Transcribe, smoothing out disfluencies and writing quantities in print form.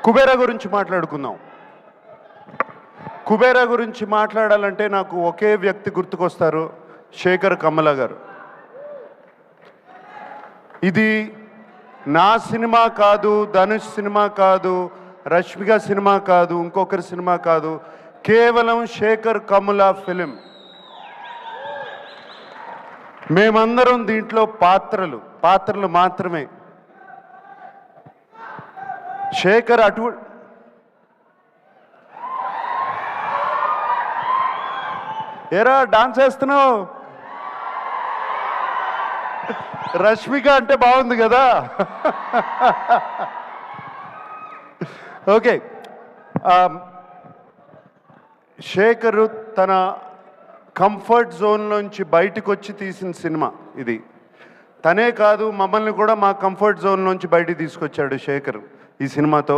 కుబేరా గురించి మాట్లాడుకుందాం. కుబేరా గురించి మాట్లాడాలంటే నాకు ఒకే వ్యక్తి గుర్తుకొస్తారు, శేఖర్ కమ్ముల గారు. ఇది నా సినిమా కాదు, ధనుష్ సినిమా కాదు, రష్మిక సినిమా కాదు, ఇంకొకరి సినిమా కాదు, కేవలం శేఖర్ కమ్ముల ఫిలిం. మేమందరం దీంట్లో పాత్రలు మాత్రమే. శేఖర్ ఏరా డాన్స్ వేస్తున్నావు? రష్మిక అంటే బాగుంది కదా. ఓకే, శేఖర్ తన కంఫర్ట్ జోన్లోంచి బయటకు వచ్చి తీసిన సినిమా ఇది. తనే కాదు, మమ్మల్ని కూడా మా కంఫర్ట్ జోన్లోంచి బయటికి తీసుకొచ్చాడు శేఖర్ ఈ సినిమాతో.